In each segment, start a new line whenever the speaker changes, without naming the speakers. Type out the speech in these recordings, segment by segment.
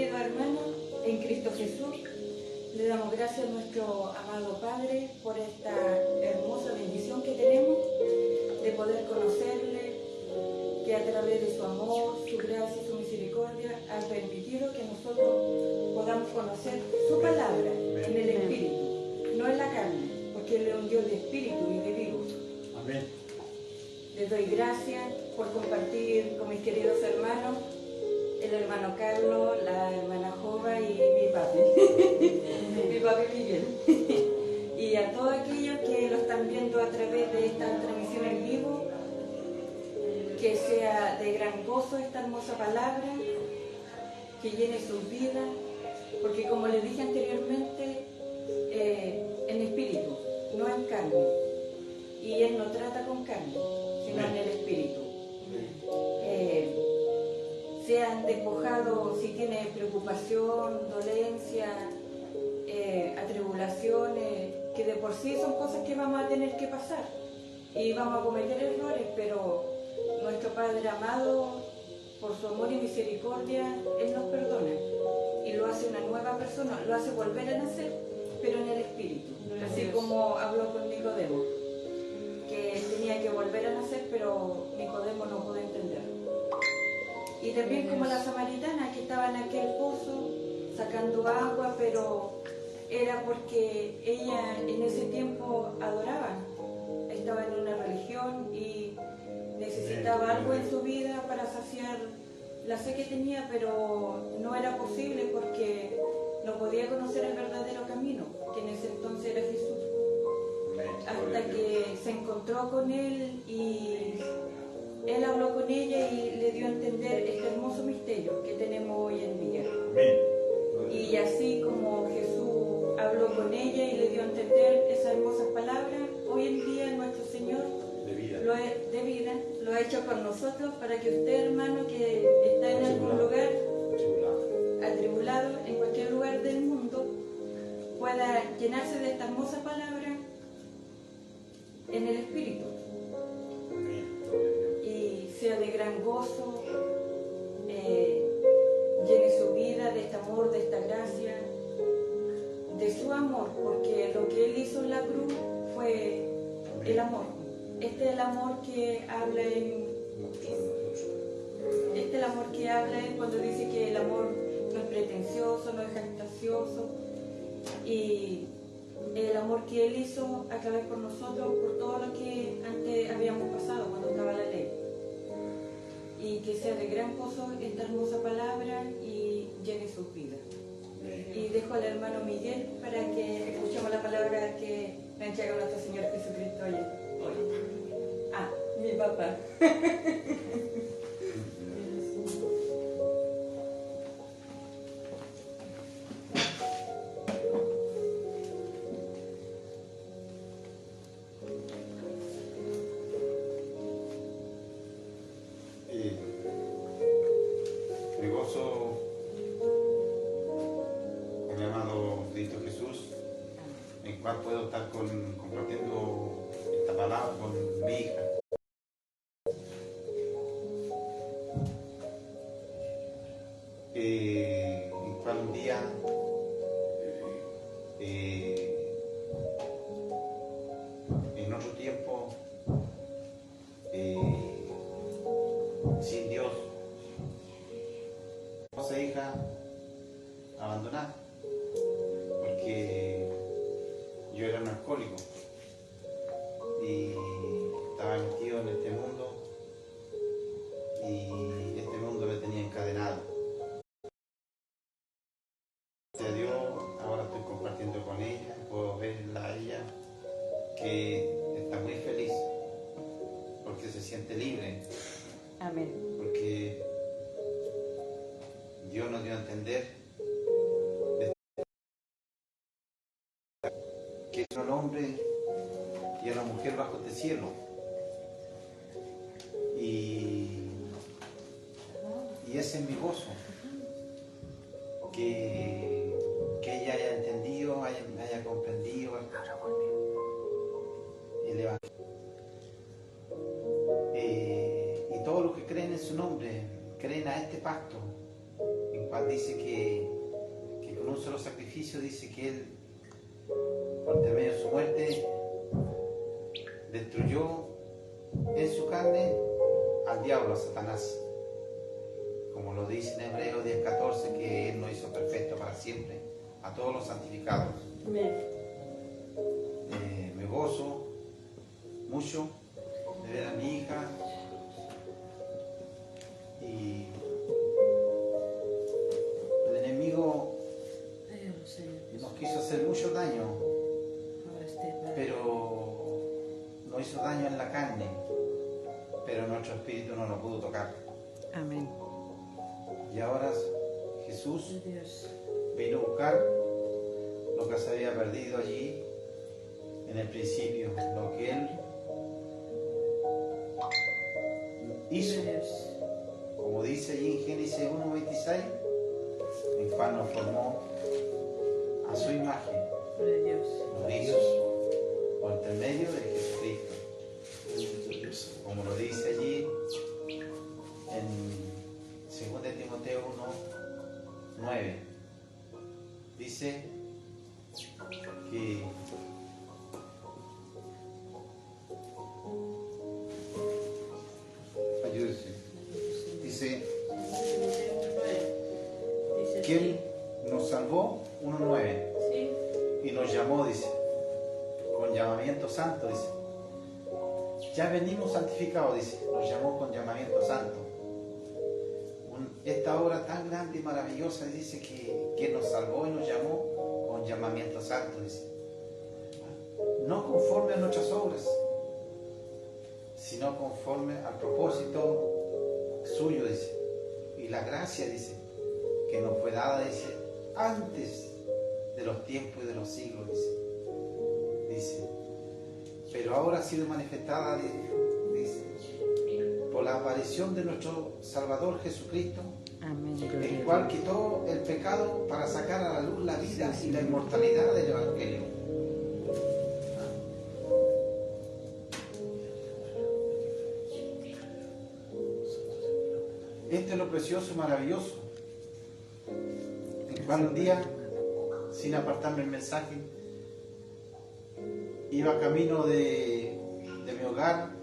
queridos hermanos, en Cristo Jesús, le damos gracias a nuestro amado Padre por esta hermosa bendición que tenemos de poder conocerle, que a través de su amor, su gracia y su misericordia ha permitido que nosotros podamos conocer su palabra en el Espíritu, no en la carne, porque Él es un Dios de Espíritu y de vivos. Amén. Les doy gracias por compartir con mis queridos hermanos, el hermano Carlos, la hermana Jova y mi papi, mi papi Miguel. Y a todos aquellos que lo están viendo a través de esta transmisión en vivo, que sea de gran gozo esta hermosa palabra, que llene sus vidas, porque como les dije anteriormente, en espíritu, no en carne. Y Él no trata con carne, sino en el espíritu. Sean despojados si tienen preocupación, dolencia, atribulaciones, que de por sí son cosas que vamos a tener que pasar y vamos a cometer errores, pero nuestro Padre amado, por su amor y misericordia, Él nos perdona y lo hace una nueva persona, lo hace volver a nacer, pero en el espíritu, así como habló con Nicodemo, que tenía que volver a nacer, pero Nicodemo no pudo entender. Y también como la samaritana que estaba en aquel pozo sacando agua, pero era porque ella en ese tiempo adoraba, estaba en una religión y necesitaba algo en su vida para saciar la sed que tenía, pero no era posible porque no podía conocer el verdadero camino, que en ese entonces era Jesús. Hasta que se encontró con Él y Él habló con ella y le dio a entender este hermoso misterio que tenemos hoy en día. Y así como Jesús habló con ella y le dio a entender esas hermosas palabras, hoy en día nuestro Señor de vida lo ha hecho con nosotros para que usted, hermano, que está en algún lugar atribulado, en cualquier lugar del mundo, pueda llenarse de esta hermosa palabra en el Espíritu. Y sea de gran gozo, llene su vida de este amor, de esta gracia, de su amor, porque lo que Él hizo en la cruz fue el amor. Este es el amor que habla cuando dice que el amor no es pretencioso, no es jactancioso, y el amor que Él hizo a través por nosotros, por todo lo que antes habíamos pasado cuando estaba la ley. Y que sea de gran gozo esta hermosa palabra y llene sus vidas. Y dejo al hermano Miguel para que escuchemos la palabra que me ha entregado nuestro Señor Jesucristo hoy. Ah, mi papá.
Me gozo con mi amado Cristo Jesús, en el cual puedo estar compartiendo esta palabra con mi hija. En cual un día en otro tiempo sin Dios, esa hija abandonada, porque yo era un alcohólico y estaba metido en este mundo y este mundo me tenía encadenado. Gracias a Dios, ahora estoy compartiendo con ella, puedo verla a ella que está muy feliz porque se siente libre.
Amén.
Porque Dios nos dio a entender que es el hombre y a la mujer bajo este cielo. Y ese es mi gozo, que ella haya entendido, haya comprendido el Evangelio. Y todos los que creen en su nombre, creen a este pacto, en cual dice que con un solo sacrificio, dice que Él, por intermedio de su muerte, destruyó en su carne al diablo, a Satanás. Como lo dice en Hebreos 10:14, que Él nos hizo perfecto para siempre, a todos los santificados. Me gozo mucho de ver a mi hija y el enemigo nos quiso hacer mucho daño, pero nos hizo daño en la carne, pero nuestro espíritu no lo pudo tocar.
Amén.
Y ahora Jesús vino a buscar lo que se había perdido allí en el principio, lo que Él hizo, como dice allí en Génesis 1:26, en cual nos formó a su imagen, lo hizo por intermedio de Jesucristo, como lo dice allí en 2 Timoteo 1:9, dice que dice que Él nos salvó 1:9 y nos llamó, dice, con llamamiento santo, dice. Ya venimos santificados, dice, nos llamó con llamamiento santo. Esta obra tan grande y maravillosa, dice que nos salvó y nos llamó con llamamiento santo, dice. No conforme a nuestras obras, sino conforme al propósito suyo, dice. Y la gracia, dice, que nos fue dada, dice, antes de los tiempos y de los siglos, dice. Pero ahora ha sido manifestada, dice, por la aparición de nuestro Salvador Jesucristo, el cual quitó el pecado para sacar a la luz la vida y la inmortalidad del Evangelio. Este es lo precioso y maravilloso, en cual un día, sin apartarme el mensaje, iba camino de mi hogar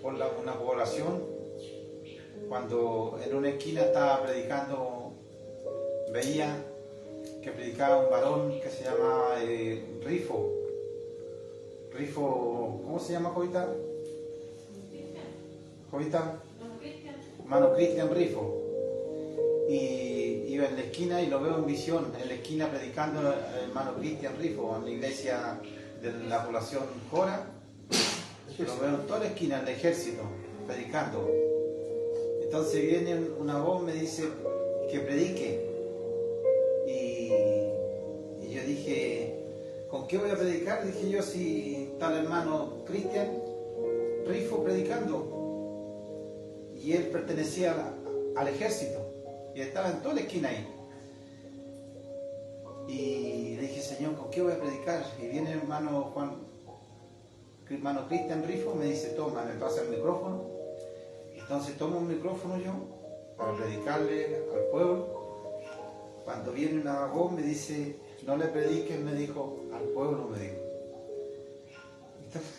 por una población, cuando en una esquina estaba predicando, veía que predicaba un varón que se llamaba Rifo, ¿cómo se llama, Jovita? Hermano Cristian Rifo. Y iba en la esquina y lo veo en visión, en la esquina predicando el hermano Cristian Rifo, en la iglesia de la población Jora. Lo veo en toda la esquina, en el ejército, predicando. Entonces viene una voz, me dice que predique. Y yo dije, ¿con qué voy a predicar? Dije yo, si está el hermano Cristian Rifo predicando. Y él pertenecía al ejército. Y estaba en toda la esquina ahí. Y le dije, Señor, ¿con qué voy a predicar? Y viene el hermano Cristian Rifo, me dice, toma, me pasa el micrófono. Entonces tomo un micrófono yo para predicarle al pueblo. Cuando viene una voz me dice, no le prediques, me dijo, al pueblo, me dijo. Entonces,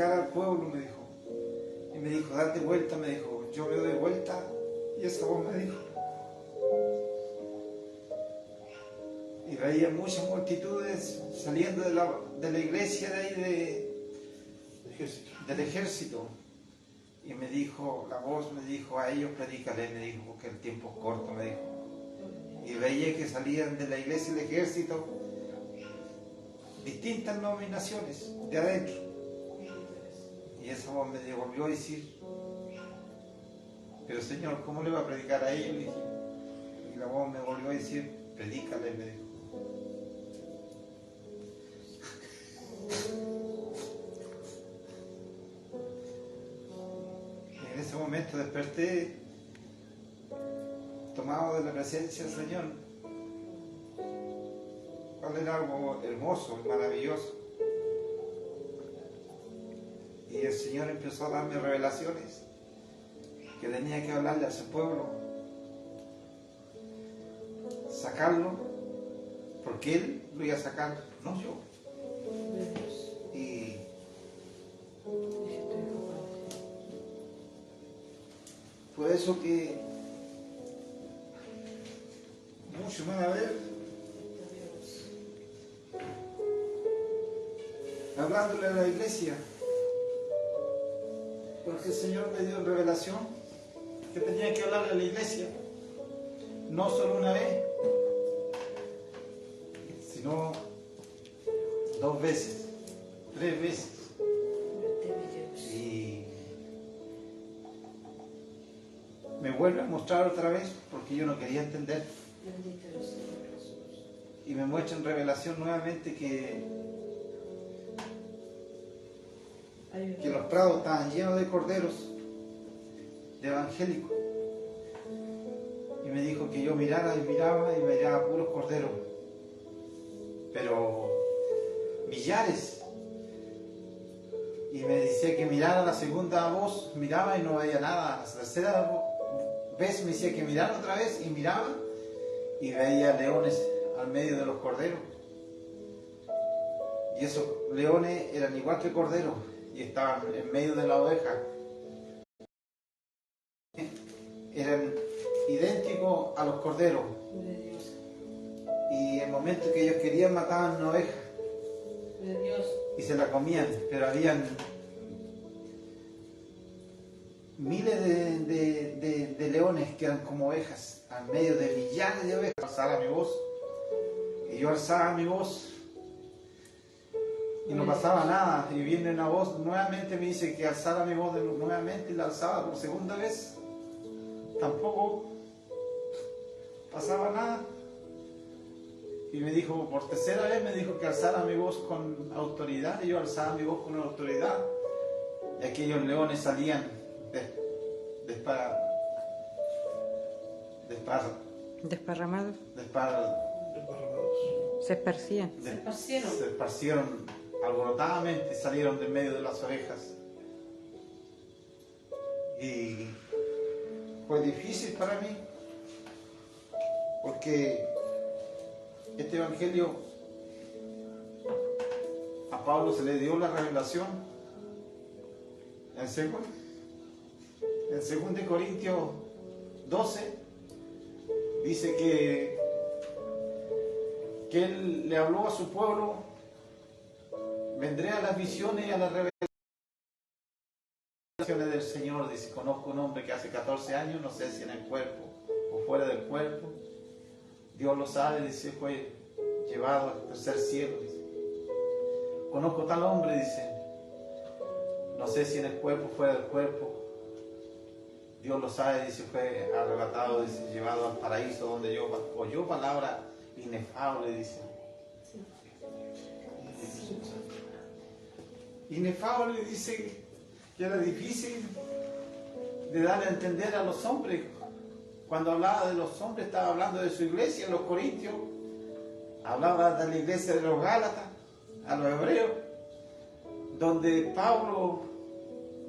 al pueblo, me dijo, y me dijo, date vuelta, me dijo. Yo me doy vuelta y esa voz me dijo, y veía muchas multitudes saliendo de la iglesia de ahí del ejército, y me dijo, la voz me dijo, a ellos predícale, me dijo, porque el tiempo es corto, me dijo. Y veía que salían de la iglesia del ejército distintas nominaciones de adentro. Y esa voz me volvió a decir, pero Señor, ¿cómo le va a predicar a ellos? Le dije, y la voz me volvió a decir, predícale, me dijo. Y en ese momento desperté, tomado de la presencia del Señor. ¿Cuál era algo hermoso y maravilloso? Y el Señor empezó a darme revelaciones que tenía que hablarle a su pueblo, sacarlo, porque Él lo iba a sacar, no yo. Y por eso que muchos van a ver hablándole a la iglesia, porque el Señor me dio revelación que tenía que hablarle a la iglesia, no solo una vez, sino 2 veces, 3 veces. Y me vuelve a mostrar otra vez porque yo no quería entender. Y me muestra en revelación nuevamente que los prados estaban llenos de corderos, de evangélicos. Y me dijo que yo mirara y miraba y miraba puros corderos. Pero millares. Y me decía que mirara la segunda voz, miraba y no veía nada. La tercera vez me decía que mirara otra vez y miraba y veía leones al medio de los corderos. Y esos leones eran igual que corderos y estaban en medio de la oveja. Eran idénticos a los corderos. Y en el momento que ellos querían mataban una oveja y se la comían, pero habían miles de leones que eran como ovejas al medio de millares de ovejas. Alzaba mi voz y yo alzaba mi voz y no pasaba nada, y viene una voz nuevamente me dice que alzara mi voz nuevamente y la alzaba por segunda vez, tampoco pasaba nada. Y me dijo, por tercera vez me dijo que alzara mi voz con autoridad, y yo alzaba mi voz con autoridad, y aquellos leones salían
Desparramados. Se
esparcieron alborotadamente, salieron de medio de las ovejas. Y fue difícil para mí, porque este evangelio a Pablo se le dio la revelación en 2 Corintios 12 dice que él le habló a su pueblo, vendré a las visiones y a las revelaciones del Señor. Dice, conozco un hombre que hace 14 años, no sé si en el cuerpo o fuera del cuerpo, Dios lo sabe, dice, fue llevado al tercer cielo. Dice. Conozco tal hombre, dice, no sé si en el cuerpo o fuera del cuerpo, Dios lo sabe, dice, fue arrebatado, dice, llevado al paraíso donde yo oyó palabra inefable, dice. Inefable, dice, que era difícil de dar a entender a los hombres. Cuando hablaba de los hombres, estaba hablando de su iglesia, en los Corintios, hablaba de la iglesia de los Gálatas, a los hebreos, donde Pablo,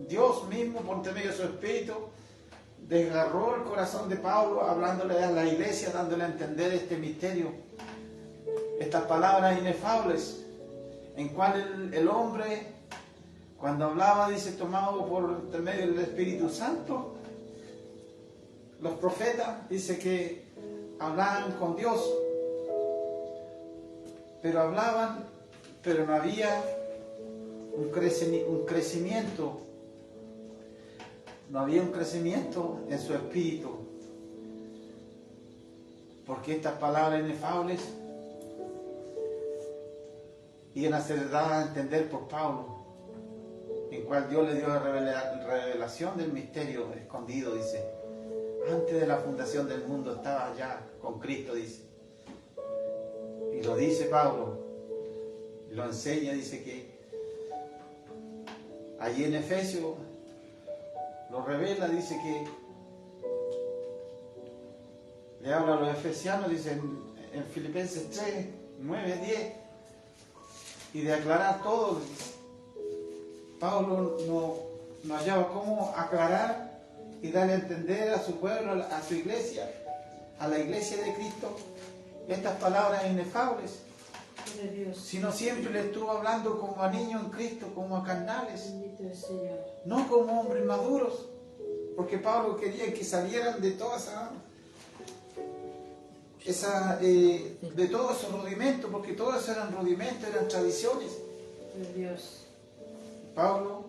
Dios mismo, por medio de su espíritu, desgarró el corazón de Pablo, hablándole a la iglesia, dándole a entender este misterio, estas palabras inefables, en cual el hombre, cuando hablaba, dice, tomado por medio del Espíritu Santo, los profetas, dice que hablaban con Dios, pero hablaban, pero no había un crecimiento, no había un crecimiento en su espíritu, porque estas palabras inefables iban a ser dadas a entender por Pablo, en cual Dios le dio la revelación del misterio escondido, dice, Antes de la fundación del mundo estaba ya con Cristo, dice. Y lo dice Pablo, y lo enseña, dice que allí en Efesios lo revela, dice que le habla a los efesianos, dice en Filipenses 3, 9, 10, y de aclarar todo. Pablo no hallaba cómo aclarar y darle a entender a su pueblo, a su iglesia, a la iglesia de Cristo, estas palabras inefables, sino siempre le estuvo hablando como a niños en Cristo, como a carnales, no como hombres maduros, porque Pablo quería que salieran de toda de todos esos rudimentos, porque todos eran rudimentos, eran tradiciones. Pablo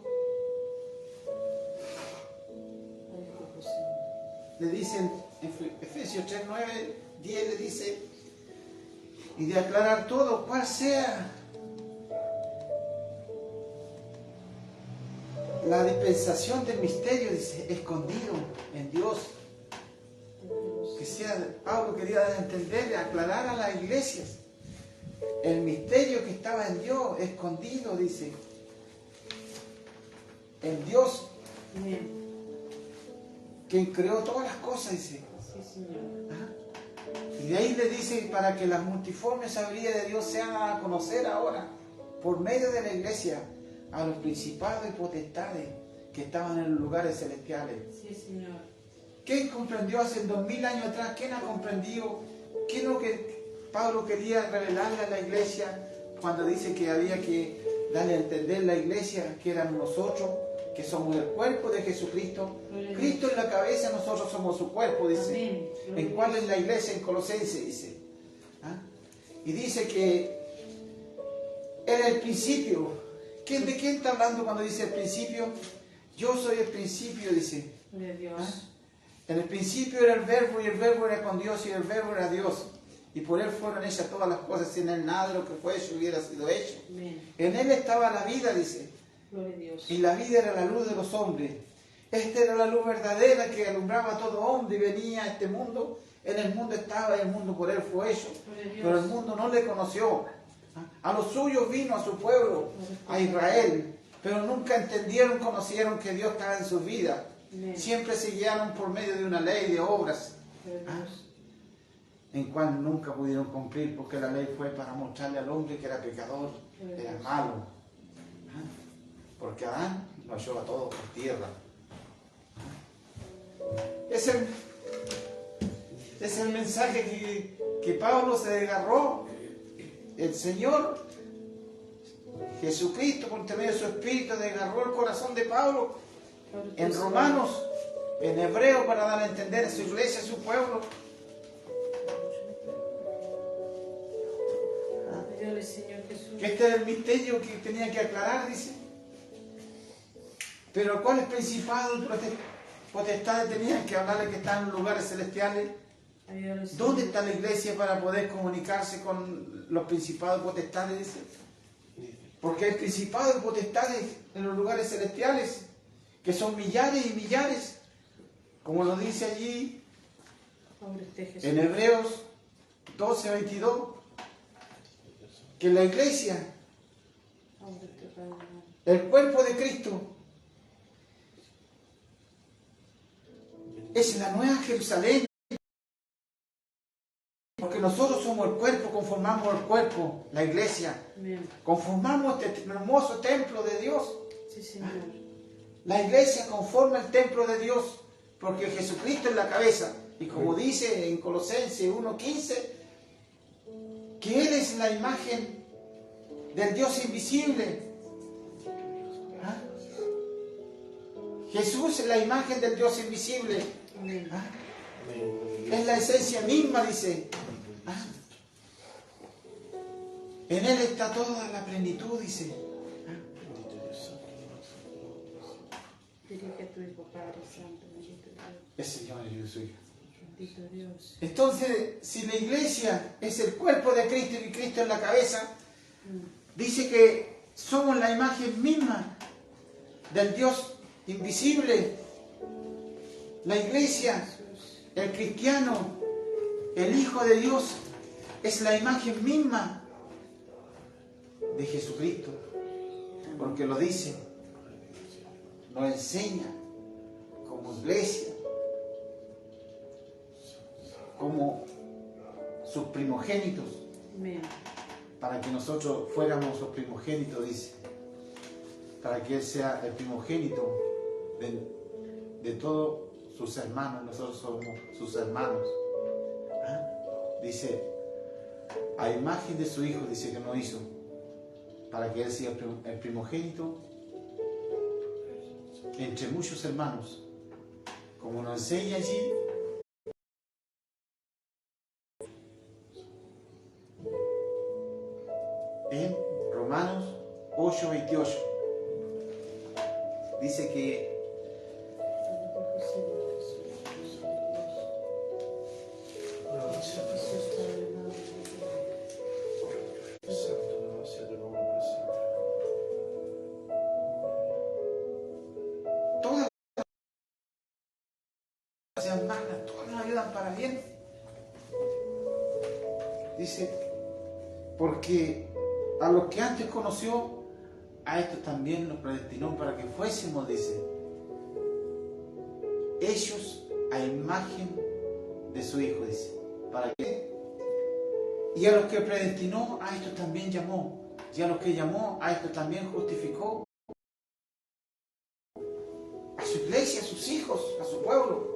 le dice en Efesios 3, 9, 10, le dice, y de aclarar todo, cuál sea la dispensación del misterio, dice, escondido en Dios. Que sea, Pablo quería dar a entender, aclarar a las iglesias el misterio que estaba en Dios, escondido, dice, en Dios, quien creó todas las cosas, dice.
Sí, Señor.
Y de ahí le dice, para que las multiformes sabidurías de Dios sean a conocer ahora, por medio de la iglesia, a los principados y potestades que estaban en los lugares celestiales.
Sí, Señor.
¿Quién comprendió hace 2000 años atrás? ¿Quién ha comprendido? ¿Qué es lo que Pablo quería revelarle a la iglesia cuando dice que había que darle a entender a la iglesia que éramos nosotros, que somos el cuerpo de Jesucristo? Cristo es la cabeza, nosotros somos su cuerpo, dice. ¿En cuál es la iglesia? En Colosenses, dice. ¿Ah? Y dice que era el principio. ¿De quién está hablando cuando dice el principio? Yo soy el principio, dice. ¿Ah? En el principio era el verbo, y el verbo era con Dios, y el verbo era Dios. Y por él fueron hechas todas las cosas, sin él nada de lo que fue hecho hubiera sido hecho. En él estaba la vida, dice. Y la vida era la luz de los hombres. Esta era la luz verdadera que alumbraba a todo hombre y venía a este mundo. En el mundo estaba y el mundo por él fue hecho. Pero el mundo no le conoció. A los suyos vino, a su pueblo, a Israel. Pero nunca entendieron, conocieron que Dios estaba en sus vidas. Siempre se guiaron por medio de una ley de obras, en cual nunca pudieron cumplir, porque la ley fue para mostrarle al hombre que era pecador, era malo. Porque Adán lo halló a todos por tierra. Es el mensaje que Pablo se desgarró. El Señor Jesucristo, por intermedio de su Espíritu, desgarró el corazón de Pablo en Romanos, en Hebreo, para dar a entender a su iglesia, a su pueblo. Que este era el misterio que tenía que aclarar, dice. Pero ¿cuáles principados y potestades tenían que hablarle que están en los lugares celestiales? ¿Dónde está la iglesia para poder comunicarse con los principados y potestades? Dice. Porque hay principados y potestades en los lugares celestiales, que son millares y millares, como lo dice allí en Hebreos 12, 22, que la iglesia, el cuerpo de Cristo, es la nueva Jerusalén, porque nosotros somos el cuerpo, conformamos el cuerpo, la iglesia, conformamos este hermoso templo de Dios.
Sí, Señor.
La iglesia conforma el templo de Dios, porque Jesucristo es la cabeza. Y como dice en Colosenses 1:15, que Él es la imagen del Dios invisible. ¿Ah? Jesús es la imagen del Dios invisible. ¿Ah? Es la esencia misma, dice. ¿Ah? En Él está toda la plenitud, dice. El Señor, yo soy. Entonces, si la iglesia es el cuerpo de Cristo y Cristo es la cabeza, dice que somos la imagen misma del Dios invisible. La iglesia El cristiano, el Hijo de Dios, es la imagen misma de Jesucristo. Porque lo dice, nos enseña como iglesia, como sus primogénitos,
Amén.
para que nosotros fuéramos los primogénitos, dice, para que Él sea el primogénito de todos sus hermanos, nosotros somos sus hermanos. ¿Ah? Dice, a imagen de su Hijo, dice que nos hizo, para que Él sea el primogénito entre muchos hermanos, como nos enseña allí. En Romanos 8:28 dice que todas sean malas, todas nos ayudan para bien. Dice, porque a los que antes conoció, a estos también los predestinó para que fuésemos, dice, hechos a imagen de su Hijo, dice. ¿Para qué? Y a los que predestinó, a estos también llamó. Y a los que llamó, a estos también justificó. A su iglesia, a sus hijos, a su pueblo.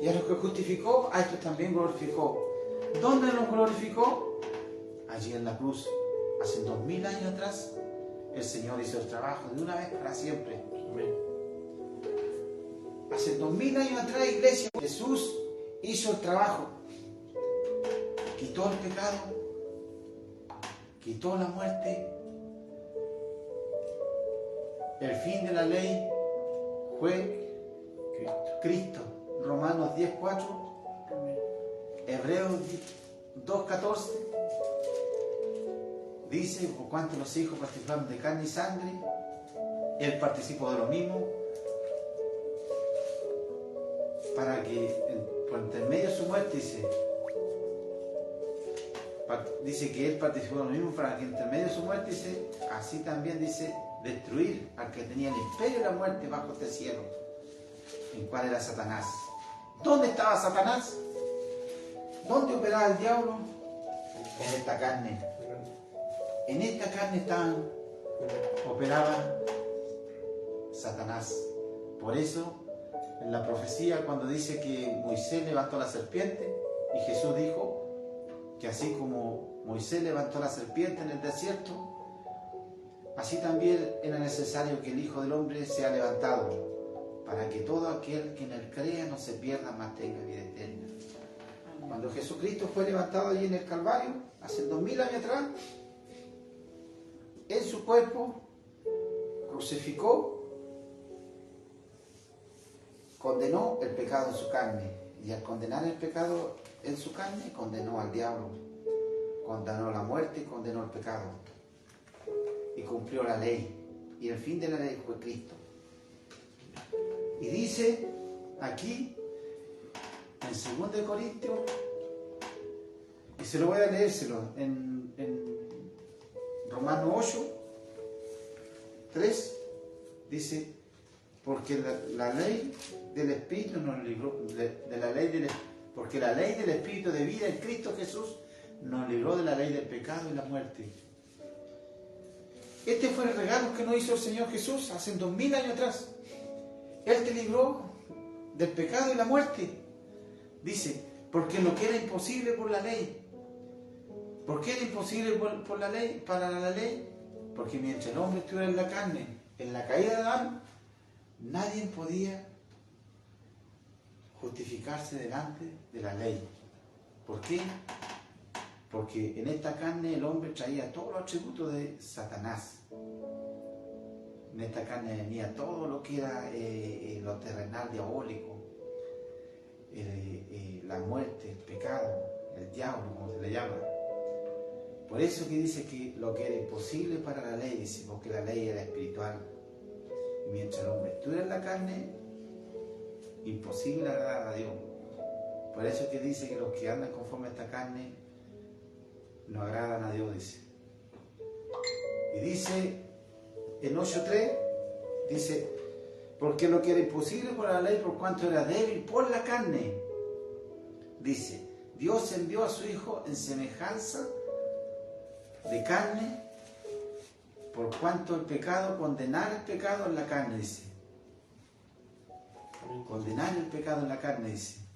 Y a los que justificó, a estos también glorificó. ¿Dónde los glorificó? Allí en la cruz. Hace 2000 años atrás, el Señor hizo el trabajo de una vez para siempre. Amén. Hace 2000 años atrás, iglesia, Jesús hizo el trabajo. Quitó el pecado, quitó la muerte. El fin de la ley fue Cristo. Romanos 10:4, Hebreos 2:14. Dice, por cuanto los hijos participaron de carne y sangre, Él participó de lo mismo, para que por intermedio de su muerte, dice que Él participó de lo mismo, para que en intermedio de su muerte, dice, así también dice, destruir al que tenía el imperio de la muerte bajo este cielo, en cual era Satanás. ¿Dónde estaba Satanás? ¿Dónde operaba el diablo? En esta carne. En esta carne operaba Satanás. Por eso, en la profecía, cuando dice que Moisés levantó la serpiente, y Jesús dijo que así como Moisés levantó la serpiente en el desierto, así también era necesario que el Hijo del Hombre sea levantado, para que todo aquel que en él crea no se pierda, mas tenga vida eterna. Cuando Jesucristo fue levantado allí en el Calvario, hace 2000 años atrás, en su cuerpo crucificó, condenó el pecado en su carne, y al condenar el pecado en su carne, condenó al diablo, condenó la muerte, condenó el pecado, y cumplió la ley, y el fin de la ley fue Cristo. Y dice aquí en 2 Corintios, y se lo voy a leérselo en Romanos 8:3, dice, porque la ley del Espíritu nos libró porque la ley del Espíritu de vida en Cristo Jesús nos libró de la ley del pecado y la muerte. Este fue el regalo que nos hizo el Señor Jesús hace 2000 años atrás. Él te libró del pecado y la muerte. Dice, porque lo que era imposible por la ley. ¿Por qué era imposible por la ley, para la ley? Porque mientras el hombre estuviera en la carne, en la caída de Adán, nadie podía justificarse delante de la ley. ¿Por qué? Porque en esta carne el hombre traía todos los atributos de Satanás. En esta carne venía todo lo que era lo terrenal diabólico, la muerte, el pecado, el diablo, como se le llama. Por eso que dice que lo que era imposible para la ley, dice, porque la ley era espiritual. Y mientras el hombre estuviera en la carne, imposible agradar a Dios. Por eso es que dice que los que andan conforme a esta carne no agradan a Dios, dice. Y dice en 8:3, dice, porque lo que era imposible por la ley, por cuanto era débil por la carne, dice, Dios envió a su Hijo en semejanza de carne, por cuanto el pecado, condenar el pecado en la carne, dice. Condenar el pecado en la carne, dice.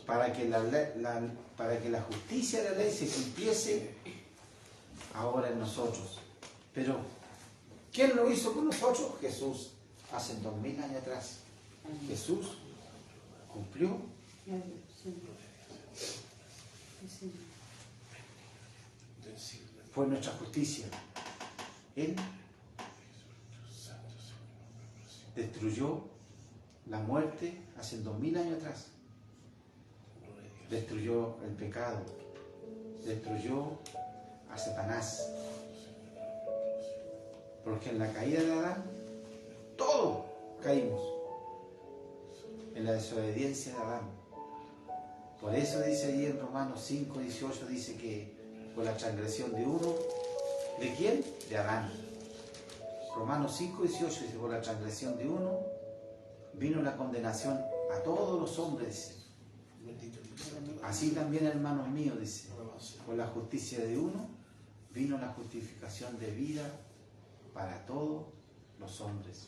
Para que la justicia de la ley se cumpliese ahora en nosotros. Pero, ¿quién lo hizo con nosotros? Jesús, hace 2000 años atrás. Jesús cumplió. Fue nuestra justicia. Él destruyó la muerte hace 2000 años atrás. Destruyó el pecado. Destruyó a Satanás. Porque en la caída de Adán, todos caímos en la desobediencia de Adán. Por eso dice allí en Romanos 5:18, dice que por la transgresión de uno, ¿de quién? De Adán. Romanos 5:18 dice, por la transgresión de uno, vino la condenación a todos los hombres. Así también, hermanos míos, dice, por la justicia de uno, vino la justificación de vida para todos los hombres.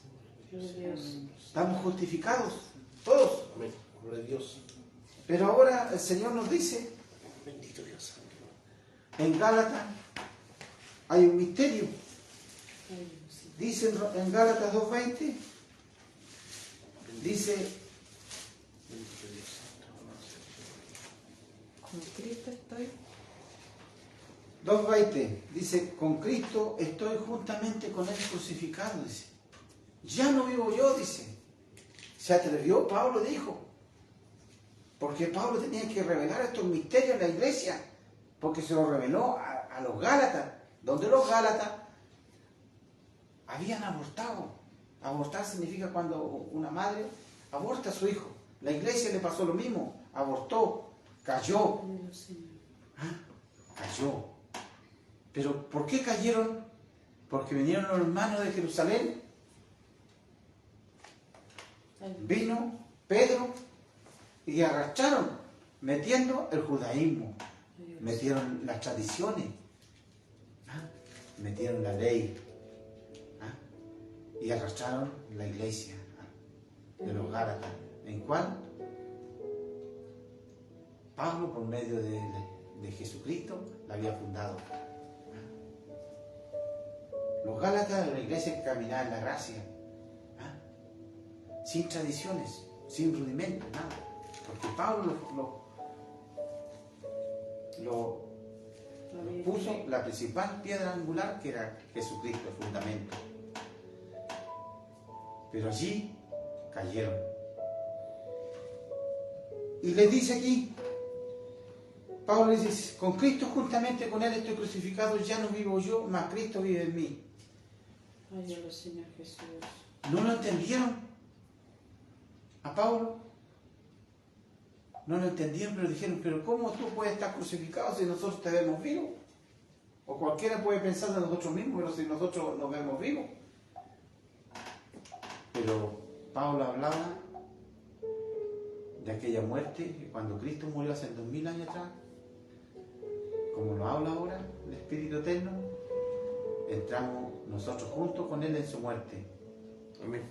Estamos justificados, todos.
Amén. Gloria a Dios.
Pero ahora el Señor nos dice,
Bendito Dios.
en Gálatas hay un misterio. Dice en Gálatas 2:20, dice,
Bendito Dios.
Con Cristo estoy.
2:20, dice, con Cristo estoy juntamente con Él crucificado, dice. Ya no vivo yo, dice. Se atrevió, Pablo dijo. Porque Pablo tenía que revelar estos misterios en la iglesia. Porque se los reveló a los Gálatas. Donde los Gálatas habían abortado. Abortar significa cuando una madre aborta a su hijo. La iglesia le pasó lo mismo. Abortó, cayó. Cayó. Pero ¿por qué cayeron? Porque vinieron los hermanos de Jerusalén. Vino Pedro y arrastraron, metiendo el judaísmo, metieron las tradiciones, metieron la ley y arrastraron la iglesia de los Gálatas, en cual Pablo, por medio de Jesucristo, la había fundado. Los Gálatas de la iglesia que caminaba en la gracia, sin tradiciones, sin rudimentos, nada. Porque Pablo lo puso la principal piedra angular, que era Jesucristo, el fundamento. Pero allí cayeron. Y les dice aquí, Pablo les dice, con Cristo juntamente con Él estoy crucificado, ya no vivo yo, mas Cristo vive en mí.
Ayúdalo, Señor Jesús.
¿No lo entendieron a Pablo? No lo entendieron, pero dijeron, pero ¿cómo tú puedes estar crucificado si nosotros te vemos vivos? O cualquiera puede pensar de nosotros mismos, pero si nosotros nos vemos vivos. Pero Pablo hablaba de aquella muerte, que cuando Cristo murió hace 2000 años atrás, como lo habla ahora el Espíritu Eterno, entramos nosotros juntos con Él en su muerte.
Amén.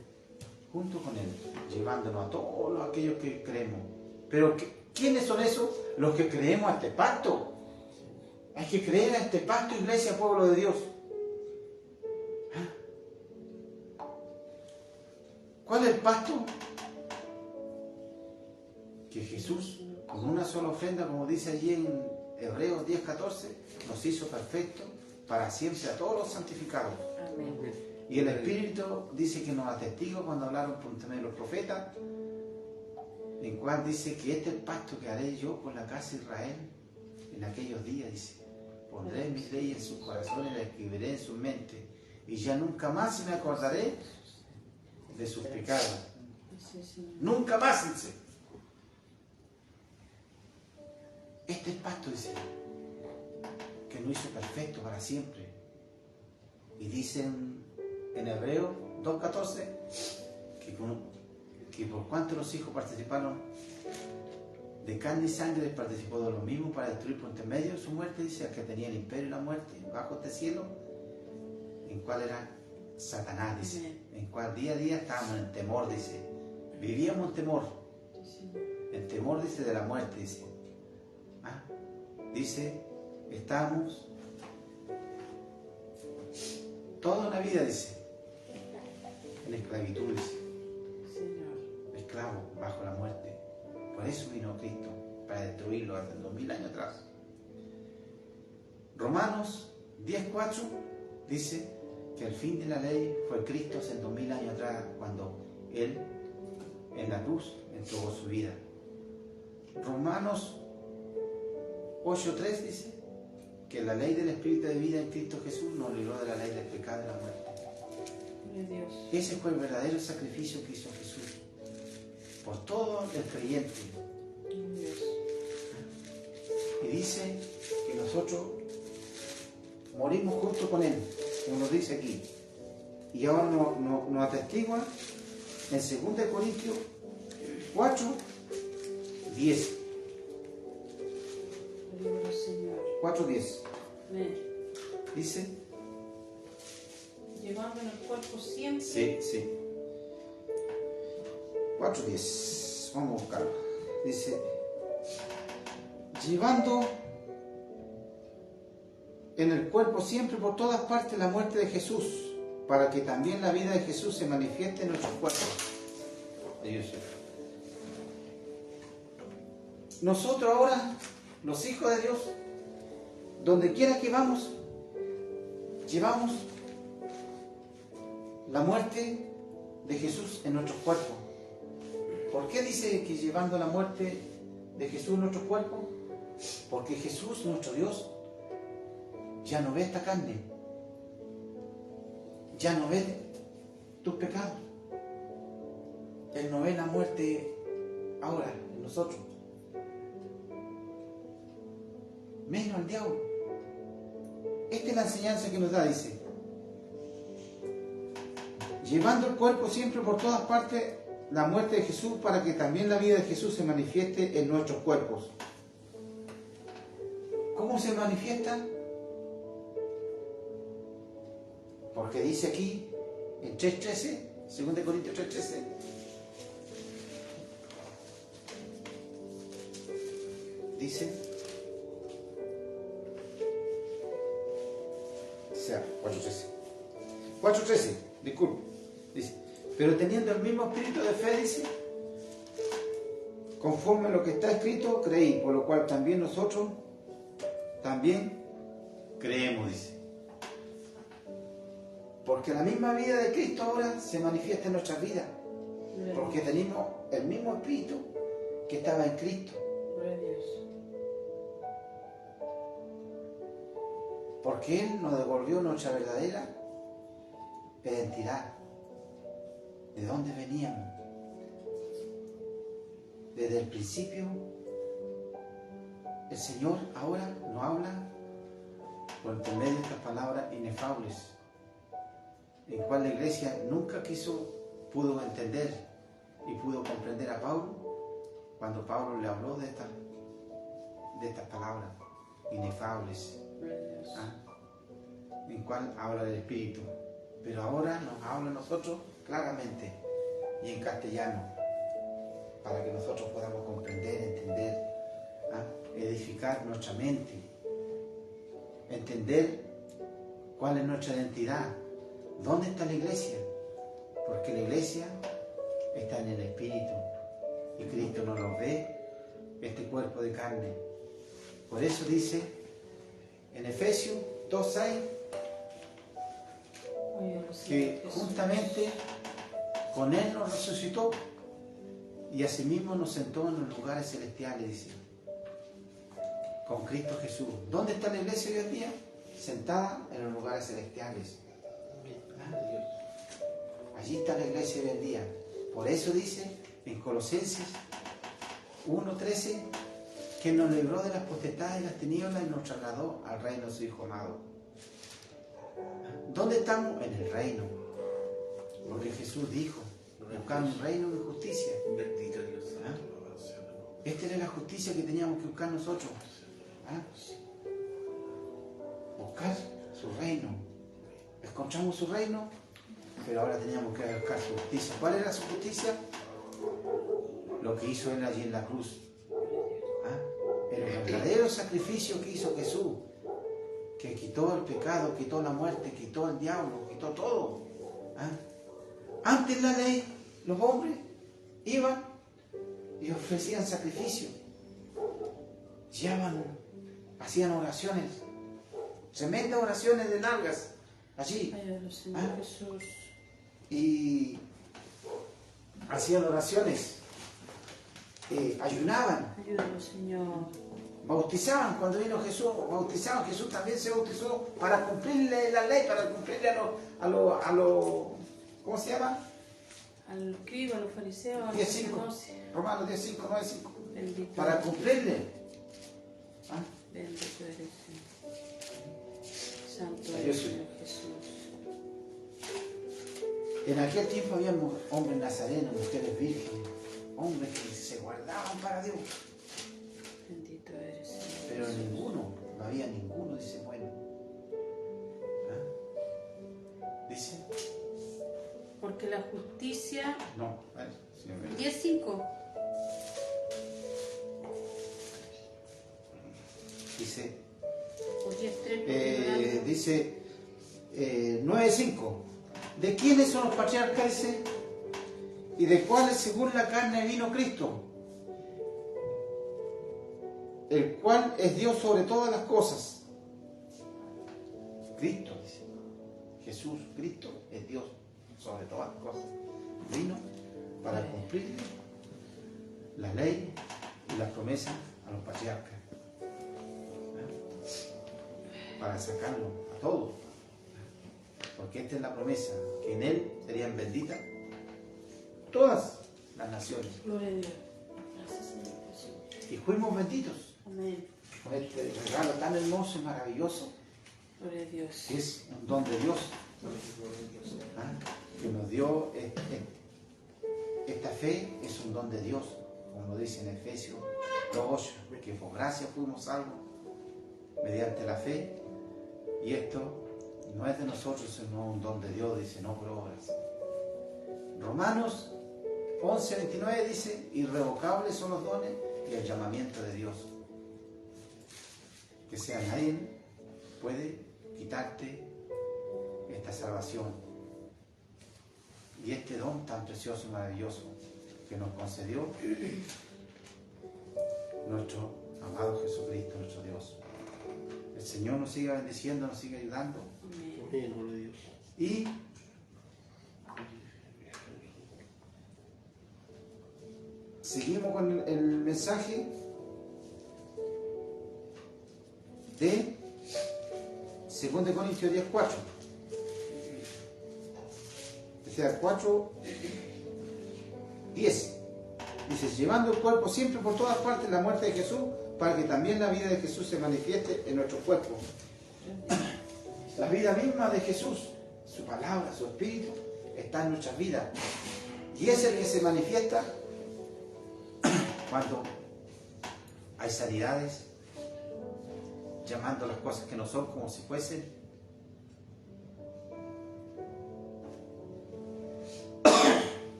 Junto con Él, llevándonos a todos aquellos que creemos. Pero ¿quiénes son esos? Los que creemos a este pacto. Hay que creer a este pacto, iglesia, pueblo de Dios. ¿Cuál es el pacto? Que Jesús, con una sola ofrenda, como dice allí en Hebreos 10:14, nos hizo perfectos para siempre a todos los santificados.
Amén.
Y el Espíritu dice que nos atestigua cuando hablaron por intermedio de los profetas, en cual dice que este es el pacto que haré yo con la casa de Israel en aquellos días, dice, pondré mis leyes en sus corazones y las escribiré en sus mentes, y ya nunca más me acordaré de sus pecados.
Sí, Señor.
Nunca más, dice. Este es el pacto, dice, que nos hizo perfecto para siempre. Y dicen en Hebreos 2:14 que por cuanto los hijos participaron de carne y sangre, participó de lo mismo para destruir por intermedio de su muerte, dice, al que tenía el imperio y la muerte bajo este cielo, en cual era Satanás, dice, en cual día a día estábamos en temor, dice, vivíamos en temor, dice, de la muerte, dice. Dice, estamos toda una vida, dice, en esclavitud, dice, esclavo bajo la muerte. Por eso vino Cristo, para destruirlo hace 2000 años atrás. Romanos 10:4 dice que el fin de la ley fue Cristo hace 2000 años atrás, cuando Él en la cruz entregó su vida. Romanos 8:3 dice que la ley del Espíritu de vida en Cristo Jesús nos libró de la ley del pecado y la muerte. Ese fue el verdadero sacrificio que hizo Jesús por todo el creyente. Y dice que nosotros morimos junto con Él, como nos dice aquí. Y ahora nos atestigua en 2 Corintios 4:10. 4:10. Dice.
Llevando en el cuerpo siempre.
Sí. 4:10. Vamos a buscarlo. Dice, llevando en el cuerpo siempre por todas partes la muerte de Jesús, para que también la vida de Jesús se manifieste en nuestros cuerpos. Nosotros ahora, los hijos de Dios, donde quiera que vamos, llevamos la muerte de Jesús en nuestros cuerpos. ¿Por qué dice que llevando la muerte de Jesús en nuestros cuerpos? Porque Jesús, nuestro Dios, ya no ve esta carne, ya no ve tus pecados. Él no ve la muerte ahora en nosotros, menos el diablo. Esta es la enseñanza que nos da, dice, llevando el cuerpo siempre por todas partes la muerte de Jesús, para que también la vida de Jesús se manifieste en nuestros cuerpos. ¿Cómo se manifiesta? Porque dice aquí en 3:13, 2 Corintios 3:13, dice, o sea, 4:13, disculpe, dice, pero teniendo el mismo espíritu de fe, dice, conforme a lo que está escrito, creí, por lo cual también nosotros también creemos, dice. Porque la misma vida de Cristo ahora se manifiesta en nuestras vidas, porque tenemos el mismo espíritu que estaba en Cristo. Porque Él nos devolvió nuestra verdadera identidad. ¿De dónde veníamos? Desde el principio, el Señor ahora nos habla por intermedio de estas palabras inefables, en cual la iglesia nunca pudo entender y pudo comprender a Pablo, cuando Pablo le habló de estas palabras inefables, en cual habla del Espíritu. Pero ahora nos habla a nosotros claramente y en castellano, para que nosotros podamos comprender, entender, edificar nuestra mente, entender cuál es nuestra identidad, dónde está la iglesia, porque la iglesia está en el Espíritu y Cristo no nos ve este cuerpo de carne. Por eso dice en Efesios 2:6 que juntamente con Él nos resucitó y asimismo nos sentó en los lugares celestiales, dice, con Cristo Jesús. ¿Dónde está la iglesia hoy en día? Sentada en los lugares celestiales. Allí está la iglesia hoy en día. Por eso dice en Colosenses 1:13 que nos libró de las potestades de las tinieblas y nos trasladó al reino de su Hijo amado. ¿Dónde estamos? En el reino. Porque Jesús dijo, buscar un reino de justicia.
Bendito Dios.
¿Ah? Esta era la justicia que teníamos que buscar nosotros. ¿Ah? Buscar su reino. Encontramos su reino, pero ahora teníamos que buscar su justicia. ¿Cuál era su justicia? Lo que hizo Él allí en la cruz. ¿Ah? El verdadero sacrificio que hizo Jesús, que quitó el pecado, quitó la muerte, quitó el diablo, quitó todo. ¿Ah? Antes la ley, los hombres iban y ofrecían sacrificio, hacían oraciones, tremendas oraciones de largas allí.
Ayúdalo, Señor
¿Ah?
Jesús.
Y hacían oraciones, ayunaban,
Ayúdalo, Señor.
bautizaban. Cuando vino Jesús, bautizaban. Jesús también se bautizó para cumplirle la ley, para cumplirle a los ¿cómo se llama?
A los escribas, a los fariseos, a los
10:5,
sacerdotes.
Romanos 10:5, 9:5,
Bendito.
para cumplirle. ¿Ah?
Bendito eres, Señor. Santo
Yo
eres,
soy.
Señor Jesús.
En aquel tiempo había hombres nazarenos, mujeres vírgenes, hombres que se guardaban para Dios,
Bendito eres, Señor.
pero
Jesús.
no había ninguno, dice, bueno. ¿Ah? Dice,
Porque la justicia.
no, bueno, señor,
10:5.
dice,
O 10:3.
dice 9:5, ¿de quiénes son los patriarcas? Dice, y de cuáles según la carne vino Cristo, el cual es Dios sobre todas las cosas. Cristo, dice, Jesús, Cristo es Dios sobre todas las cosas. Vino para cumplir la ley y las promesas a los patriarcas, para sacarlo a todos, porque esta es la promesa, que en Él serían benditas todas las naciones,
Gloria a Dios. Gracias, Señor Jesús.
y fuimos benditos
Amén.
con este regalo tan hermoso y maravilloso,
Gloria a Dios.
que es un don de Dios, ¿ah? Que nos dio esta fe. Es un don de Dios, como dice en Efesios 2:8, que por gracia fuimos salvos mediante la fe, y esto no es de nosotros, sino un don de Dios, dice, no por obras. Romanos 11:29 dice, irrevocables son los dones y el llamamiento de Dios. Que sea nadie puede quitarte esta salvación y este don tan precioso y maravilloso que nos concedió nuestro amado Jesucristo, nuestro Dios. El Señor nos siga bendiciendo, nos siga ayudando.
Amén.
Amén, gloria a Dios.
Y seguimos con el mensaje de 2 Corintios 10:4. O sea, 4:10. Dice, llevando el cuerpo siempre por todas partes la muerte de Jesús, para que también la vida de Jesús se manifieste en nuestro cuerpo. La vida misma de Jesús, su palabra, su espíritu, está en nuestras vidas. Y es el que se manifiesta cuando hay sanidades, llamando las cosas que no son como si fuesen.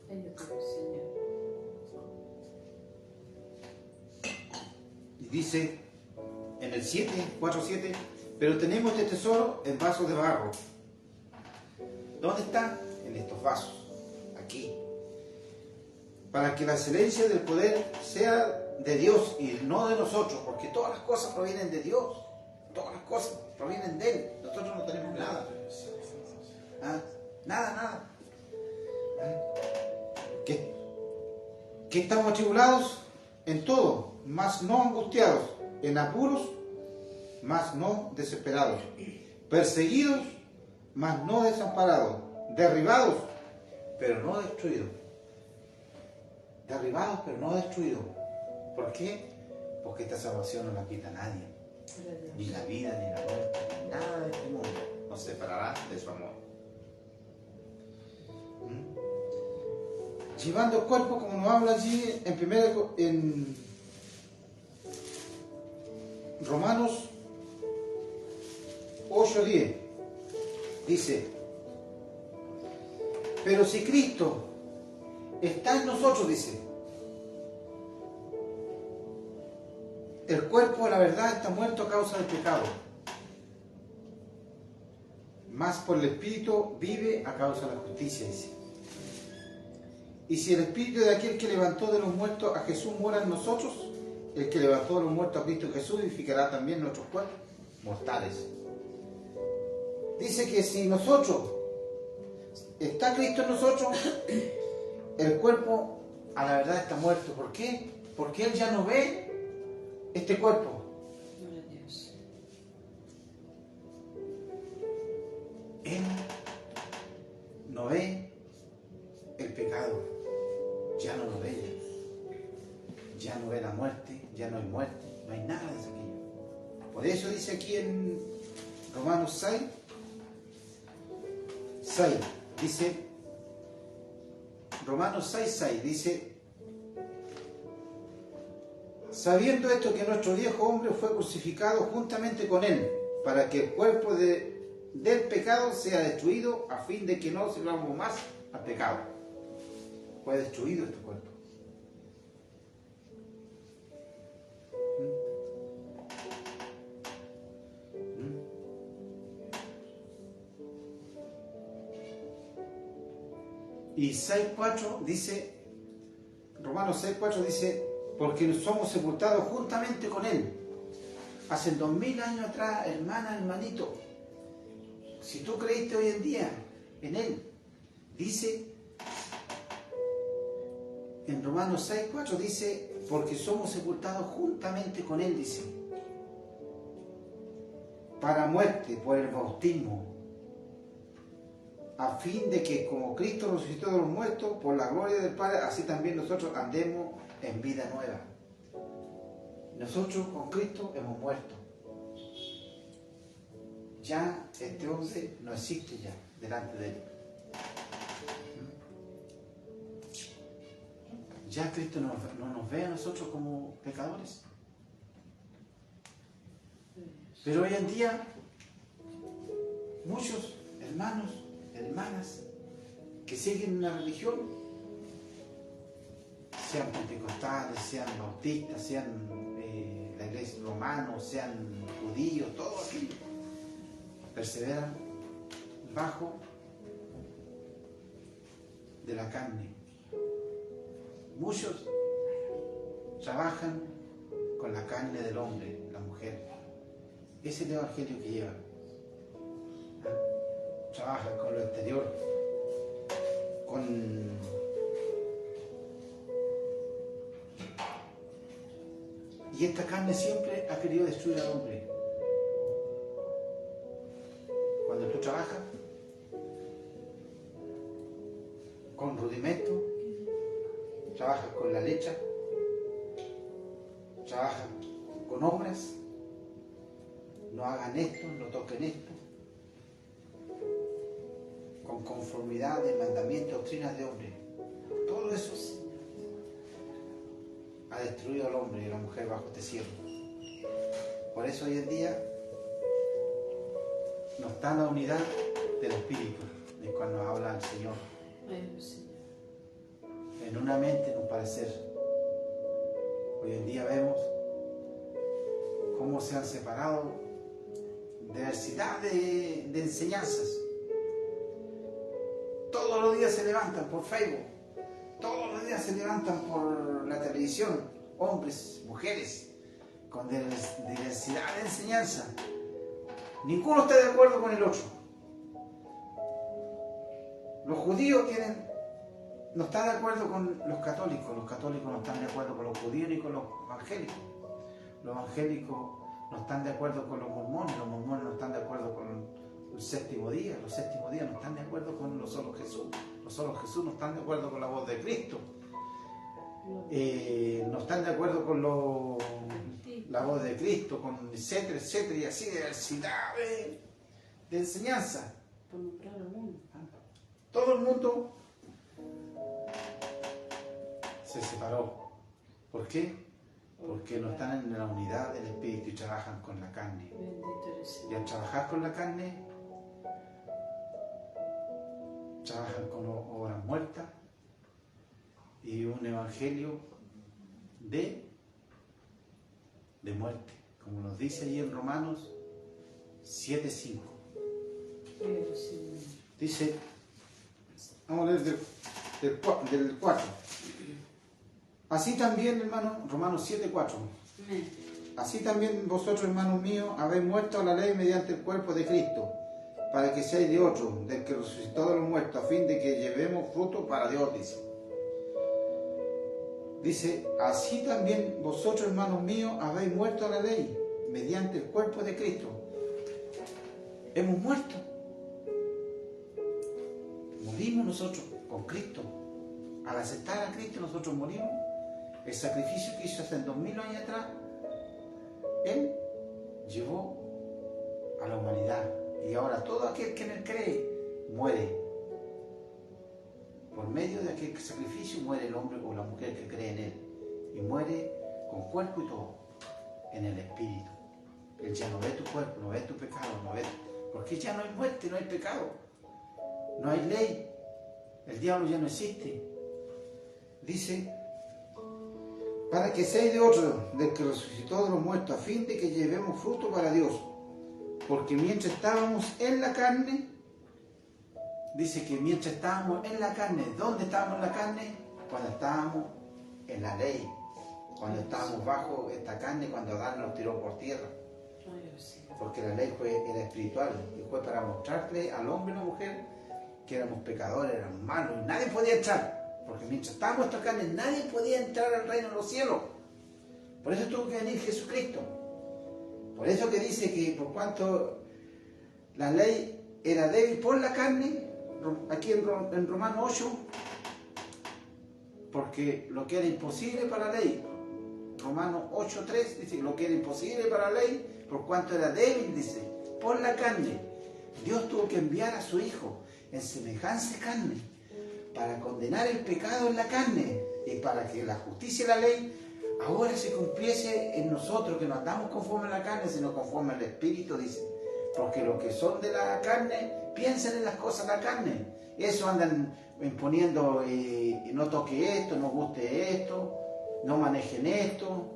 Ayúdame, Señor.
Y dice en el 4:7, pero tenemos este tesoro en vasos de barro. ¿Dónde está? En estos vasos, aquí. Para que la excelencia del poder sea de Dios y no de nosotros, porque todas las cosas provienen de Dios. Todas las cosas provienen de Él. Nosotros no tenemos nada. ¿Ah? Nada. ¿Ah? Que estamos atribulados en todo, mas no angustiados, en apuros, mas no desesperados, perseguidos, mas no desamparados, derribados, pero no destruidos. Derribados, pero no destruidos. ¿Por qué? Porque esta salvación no la quita nadie. Ni la vida, ni la muerte, ni nada de este mundo nos separará de su amor. Llevando el cuerpo, como nos habla allí en Romanos 8:10, dice: pero si Cristo está en nosotros, dice, el cuerpo de la verdad está muerto a causa del pecado, mas por el Espíritu vive a causa de la justicia, dice. Y si el Espíritu de aquel que levantó de los muertos a Jesús mora en nosotros, el que levantó de los muertos a Cristo Jesús vivificará también nuestros cuerpos mortales. Dice que si nosotros, está Cristo en nosotros, el cuerpo a la verdad está muerto. ¿Por qué? Porque Él ya no ve este cuerpo.
Gloria a Dios.
Él no ve el pecado, ya no lo ve ya no ve la muerte, ya no hay muerte, no hay nada de aquello. Por eso dice aquí en Romanos 6, dice, Romanos 6:6 dice: sabiendo esto, que nuestro viejo hombre fue crucificado juntamente con él, para que el cuerpo del pecado sea destruido, a fin de que no sirvamos más al pecado. Fue destruido este cuerpo. Y 6:4 dice, Romanos 6:4 dice: porque somos sepultados juntamente con Él. Hace 2000 años atrás, hermana, hermanito, si tú creíste hoy en día en Él, dice, en Romanos 6:4 dice, porque somos sepultados juntamente con Él, dice, para muerte por el bautismo, a fin de que como Cristo resucitó de los muertos por la gloria del Padre, así también nosotros andemos en vida nueva. Nosotros con Cristo hemos muerto. Ya este hombre no existe ya delante de Él. Ya Cristo no nos ve a nosotros como pecadores. Pero hoy en día muchos hermanos, hermanas que siguen una religión, sean pentecostales, sean bautistas, sean la iglesia romana, sean judíos, todo aquello, perseveran bajo de la carne. Muchos trabajan con la carne del hombre, la mujer. Ese es el evangelio que llevan. Trabajan con lo exterior, y esta carne siempre ha querido destruir al hombre. Cuando tú trabajas con rudimentos, trabajas con la leche, trabajas con obras, no hagan esto, no toquen esto, con conformidad de mandamientos, doctrinas de hombre. Todo eso ha destruido al hombre y a la mujer bajo este cielo. Por eso hoy en día no está la unidad del Espíritu, de cuando habla el Señor. En una mente, en un parecer. Hoy en día vemos cómo se han separado diversidad de enseñanzas. Todos los días se levantan por Facebook, todos los días se levantan por la televisión, hombres, mujeres, con diversidad de enseñanza. Ninguno está de acuerdo con el otro. Los judíos no están de acuerdo con los católicos no están de acuerdo con los judíos ni con los evangélicos no están de acuerdo con los mormones no están de acuerdo con el séptimo día, los séptimos días no están de acuerdo con los solos Jesús no están de acuerdo con la voz de Cristo. no están de acuerdo con la voz de Cristo, con etcétera, etcétera, y así diversidad de enseñanza.
Por nombrar a uno.
Todo el mundo se separó. ¿Por qué? Porque no están en la unidad del Espíritu y trabajan con la carne.
Bendito eres,
Y
Señor.
al trabajar con la carne, trabajan con obras muertas y un evangelio de muerte, como nos dice allí en Romanos 7:5.
Pero, Señor.
Dice, vamos a leer del 4. Así también, hermano, Romanos 7:4.
Amén.
Así también vosotros, hermanos míos, habéis muerto a la ley mediante el cuerpo de Cristo, para que seáis de otro, del que resucitó de los muertos, a fin de que llevemos fruto para Dios, dice. Dice, así también vosotros, hermanos míos, habéis muerto a la ley mediante el cuerpo de Cristo. Hemos muerto. Morimos nosotros con Cristo. Al aceptar a Cristo nosotros morimos. El sacrificio que hizo hace 2000 años atrás, Él llevó a la humanidad. Y ahora todo aquel que en Él cree muere. Por medio de aquel sacrificio muere el hombre o la mujer que cree en Él. Y muere con cuerpo y todo, en el espíritu. Él ya no ve tu cuerpo, no ve tu pecado, no ve... Porque ya no hay muerte, no hay pecado. No hay ley. El diablo ya no existe. Dice, para que seáis de otro, del que resucitó de los muertos, a fin de que llevemos fruto para Dios. Porque mientras estábamos en la carne, dice que mientras estábamos en la carne, ¿dónde estábamos en la carne? Cuando estábamos en la ley, cuando estábamos bajo esta carne, cuando Adán nos tiró por tierra. Porque la ley era espiritual y fue para mostrarle al hombre y a la mujer que éramos pecadores, éramos malos y nadie podía entrar. Porque mientras estábamos en esta carne, nadie podía entrar al reino de los cielos. Por eso tuvo que venir Jesucristo. Por eso que dice que por cuanto la ley era débil por la carne, aquí en Romanos 8, porque lo que era imposible para la ley, Romanos 8:3 dice lo que era imposible para la ley, por cuanto era débil, dice, por la carne, Dios tuvo que enviar a su Hijo en semejanza de carne, para condenar el pecado en la carne y para que la justicia de la ley ahora se cumpliese en nosotros, que no andamos conforme a la carne, sino conforme al Espíritu, dice. Porque los que son de la carne piensan en las cosas de la carne. Eso andan imponiendo, no toque esto, no guste esto, no manejen esto,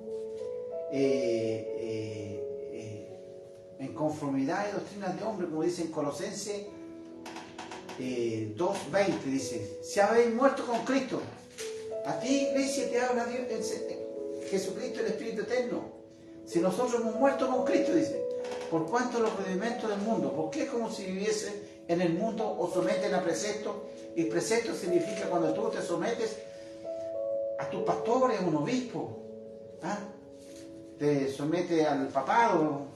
en conformidad de doctrinas de hombre, como dice en Colosenses 2:20, dice, si habéis muerto con Cristo, a ti, iglesia, te habla Dios, Jesucristo, el Espíritu Eterno. Si nosotros hemos muerto con Cristo, dice, por cuanto los rudimentos del mundo, porque es como si viviese en el mundo o someten a preceptos, y precepto significa cuando tú te sometes a tus pastores, a un obispo, te somete al papado,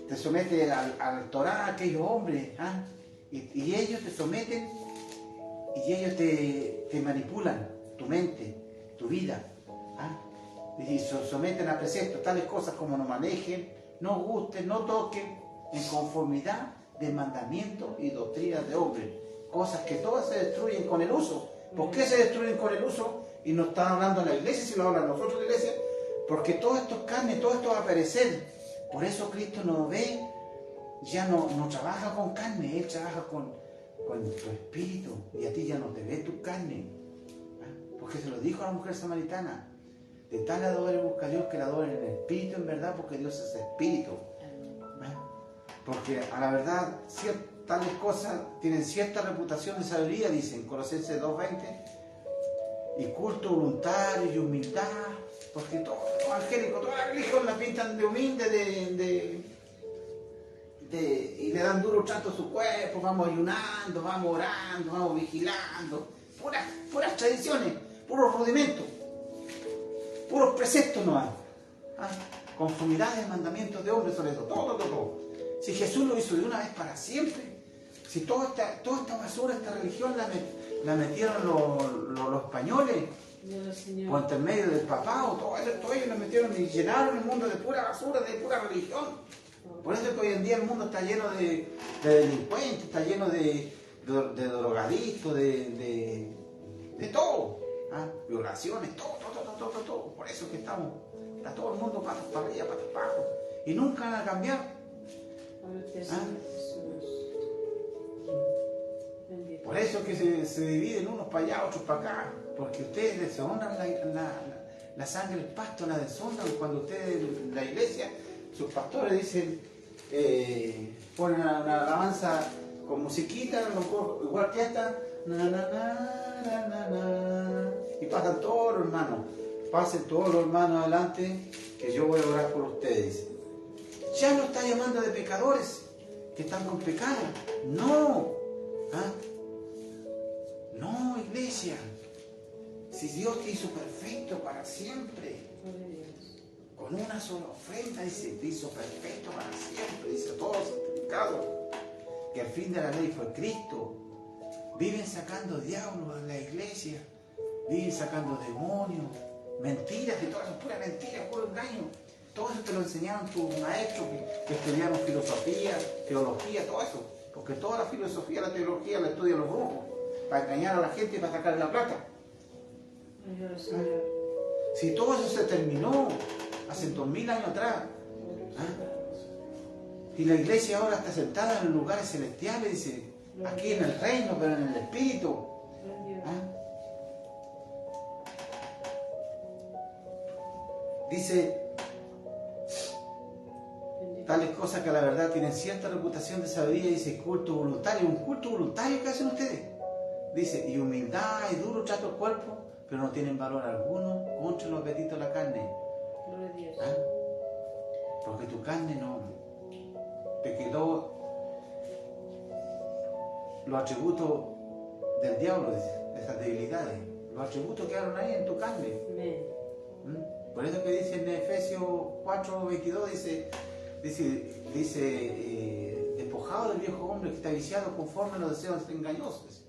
te somete al Torá, a aquellos hombres, y ellos te someten y ellos te manipulan tu mente, tu vida, y someten a preceptos, tales cosas como no manejen, no gusten, no toquen, en conformidad de mandamientos y doctrinas de hombres, cosas que todas se destruyen con el uso. ¿Por qué se destruyen con el uso? Y no están hablando en la iglesia, sino hablan nosotros en la iglesia, porque todo esto es carne, todo esto va a perecer. Por eso Cristo nos ve, ya no trabaja con carne, Él trabaja con tu espíritu, y a ti ya no te ve tu carne. Porque se lo dijo a la mujer samaritana, de tal adore busca a Dios que la adoren en espíritu, en verdad, porque Dios es espíritu. Porque a la verdad, tales cosas tienen cierta reputación de sabiduría, dicen Colosenses 2:20, y culto voluntario y humildad, porque todo evangélico, toda la religión la pintan de humilde, y le dan duro trato a su cuerpo, vamos ayunando, vamos orando, vamos vigilando, puras tradiciones, puros rudimentos, puros preceptos no hay. Conformidad de mandamientos de hombres sobre eso, todo. Si Jesús lo hizo de una vez para siempre, si toda esta basura, esta religión la metieron los españoles
De la señora.
por intermedio del papá, o todo ellos nos metieron y llenaron el mundo de pura basura, de pura religión. Por eso es que hoy en día el mundo está lleno de delincuentes, está lleno de drogadictos, de todo, ¿ah? Violaciones, todo. Por eso es que está todo el mundo patas para arriba, patas para abajo, y nunca van a cambiar.
Ahora te
¿Ah?
Jesús. Bendito.
Por eso es que se dividen unos para allá, otros para acá, porque ustedes deshonran la sangre del pasto, la deshonran cuando ustedes en la iglesia, sus pastores dicen, ponen una alabanza con musiquita, igual que esta, y pasan todos los hermanos, pasen todos los hermanos adelante, que yo voy a orar por ustedes. Ya no está llamando de pecadores, que están con pecado, no, ¿ah? No, iglesia, si Dios te hizo perfecto para siempre,
Gloria a Dios.
con una sola ofrenda, dice, te hizo perfecto para siempre, dice, todo santificado, que el fin de la ley fue Cristo. Viven sacando diablos a la iglesia, viven sacando demonios, mentiras, de todas esas puras mentiras, puro engaño. Todo eso te lo enseñaron tus maestros que estudiaron filosofía, teología, todo eso. Porque toda la filosofía, la teología la estudian los brujos, para engañar a la gente y para sacarle la plata.
Gloria al Señor.
Si todo eso se terminó hace 2000 años atrás, ¿ah? Y la iglesia ahora está sentada en los lugares celestiales, dice, aquí en el reino, pero en el espíritu.
Gloria.
¿Ah? Dice,
Bendito.
tales cosas que a la verdad tienen cierta reputación de sabiduría, dice culto voluntario, un culto voluntario que hacen ustedes. Dice, y humildad y duro trato al cuerpo, pero no tienen valor alguno contra los apetitos de la carne.
Gloria a Dios.
¿Ah? Porque tu carne no, porque todo los atributos del diablo, dice, esas debilidades, los atributos quedaron ahí en tu carne.
Amén.
¿Mm? Por eso que dice en Efesios 4:22, dice despojado del viejo hombre que está viciado conforme a los deseos engañosos,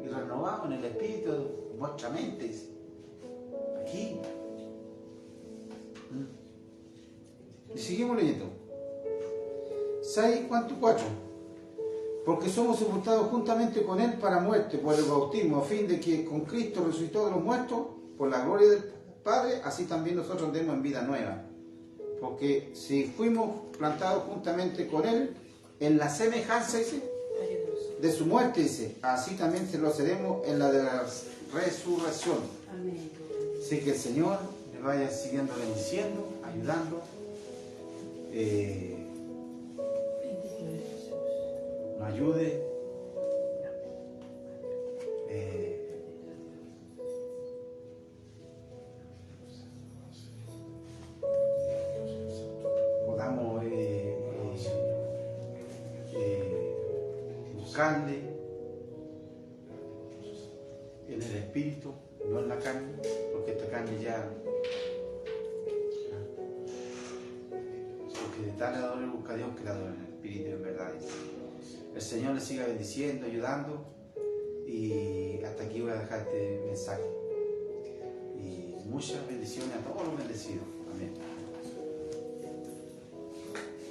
y renovado en el espíritu de vuestra mente, dice. Aquí. ¿Mm? Y seguimos leyendo. 6:4. Porque somos sepultados juntamente con Él para muerte por el bautismo, a fin de que con Cristo resucitó de los muertos, por la gloria del Padre, así también nosotros andemos en vida nueva. Porque si fuimos plantados juntamente con Él, en la semejanza, dice,
Gloria a Dios.
de su muerte, dice, así también se lo haremos en la de la resurrección.
Amén. Gloria a Dios.
Así que el Señor les vaya siguiendo bendiciendo, ayudando,
Bendito eres, Jesús.
nos ayude. Podamos buscarle en el espíritu, no en la carne, porque esta carne ya, porque de tal adore busca a Dios que la adore en el espíritu en verdad. El Señor le siga bendiciendo, ayudando, y hasta aquí voy a dejar este mensaje. Y muchas bendiciones a todos los bendecidos. Amén.